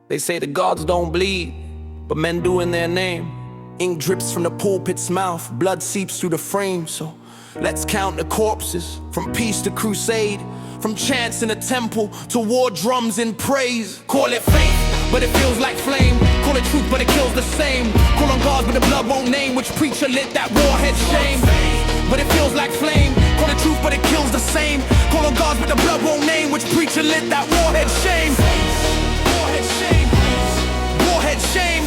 They say the gods don't bleed, but men do in their name. Ink drips from the pulpit's mouth, blood seeps through the frame. So let's count the corpses, from peace to crusade, from chants in a temple to war drums in praise. Call it faith, but it feels like flame. Call it truth, but it kills the same. Call on God, but the blood won't name. Which preacher lit that warhead shame? But it feels like flame. Call it truth, but it kills the same. Call on God, but the blood won't name. Which preacher lit that warhead shame? Warhead shame. Warhead shame.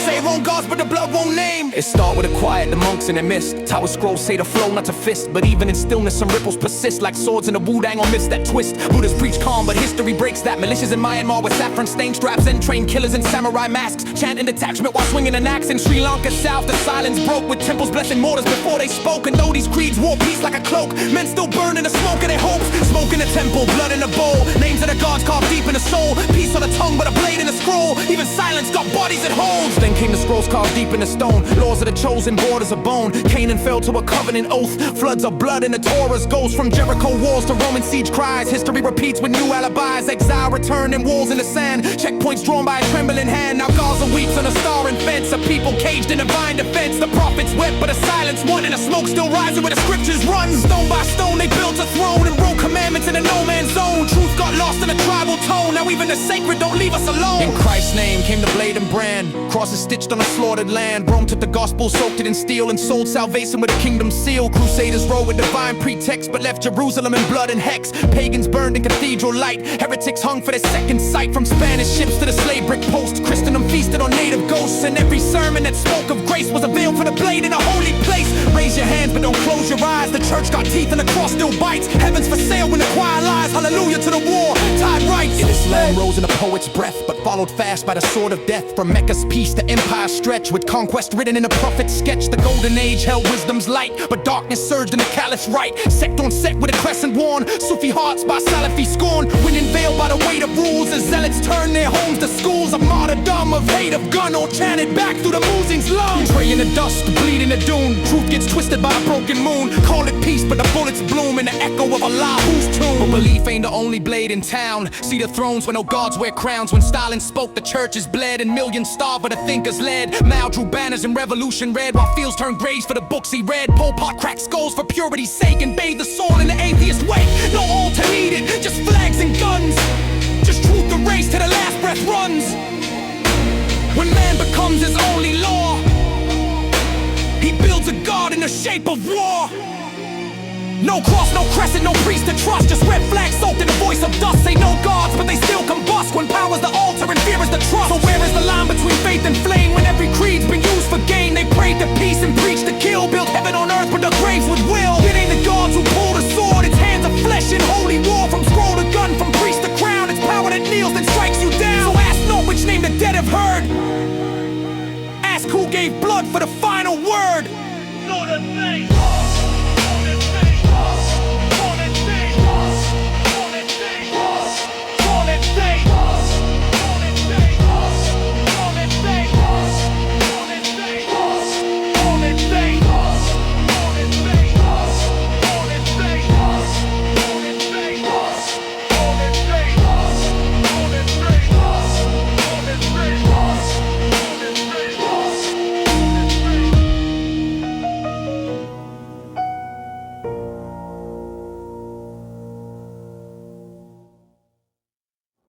Say wrong gods, but the blood won't name. It start with a quiet, the monks in the mist. Tower scrolls say to flow, not to fist. But even in stillness, some ripples persist. Like swords in the Wu-Dang or miss that twist. Buddhas preach calm, but history breaks that. Militias in Myanmar with saffron stained straps and trained killers in samurai masks, chanting detachment while swinging an axe. In Sri Lanka south, the silence broke, with temples blessing mortars before they spoke. And though these creeds wore peace like a cloak, men still burn in the smoke of their hopes. Smoke in the temple, blood in the bowl, names of the gods carved deep in the soul. Peace on the tongue, but a blade in the scroll. Even silence got bodies it holds. Then came the scrolls carved deep in the stone, laws of the chosen, borders of bone. Canaan fell to a covenant oath, floods of blood in the Torah's ghost. From Jericho walls to Roman siege cries, history repeats with new alibis. Exile returned and walls in the sand, checkpoints drawn by a trembling hand. Now Gaza weeps on a star and fence, a people caged in divine defense. The prophets wept, but the silence won, and the smoke still rising where the scriptures run. Stone by stone they built a throne and wrote commandments in a no man's zone. Truth got lost in a tribal tone, now even the sacred don't leave us alone. In Christ's name came the blade and brand, crosses stitched on a slaughtered land. Rome took the gospel, soaked it in steel, and sold salvation with a kingdom seal. Crusaders rode with divine pretext, but left Jerusalem in blood and hex. Pagans burned in cathedral light, heretics hung for their second sight. From Spanish ships to the slave brick post, Christendom feasted on native ghosts. And every sermon that spoke of grace was a veil for the blade in a holy place. Raise your hands but don't close your eyes, the church got teeth and the cross still bites. Heaven's for sale when the choir lies, hallelujah to the war, tide rights. Islam rose in a poet's breath, but followed fast by the sword of death. From Mecca's peace to empire's stretch, with conquest written in a prophet's sketch. The golden age held wisdom's light, but darkness surged in the caliph's right. Sect on sect with a crescent worn, Sufi hearts by Salafi scorn. Winning veiled by the weight of rules, as zealots turn their homes to schools of martyrdom, of hate, of gun, all chanted back through the Muezzin's lungs. Tray in the dust, bleed in the dune, truth gets twisted by a broken moon. Call it peace, but the bullets bloom in the echo of Allah's tomb. But belief ain't the only blade in town. See the thrones where no gods wear crowns. When Stalin spoke, the churches bled, and millions starved, but the thinkers led. Mao drew banners and revolution read, while fields turned graves for the books he read. Pol Pot cracked skulls for purity's sake, and bathed the soul in the atheist wake. No altar needed, just flags and guns, just truth the race till the last breath runs. When man becomes his only law, he builds a god in the shape of war. No cross, no crescent, no priest to trust, just red flags soaked in the voice of dust. Say no gods, but they still combust, when power's the altar and fear is the trust. So where is the line between faith and flame, when every creed's been used for gain? They prayed to peace and preached to kill, built heaven on earth, but the graves with will.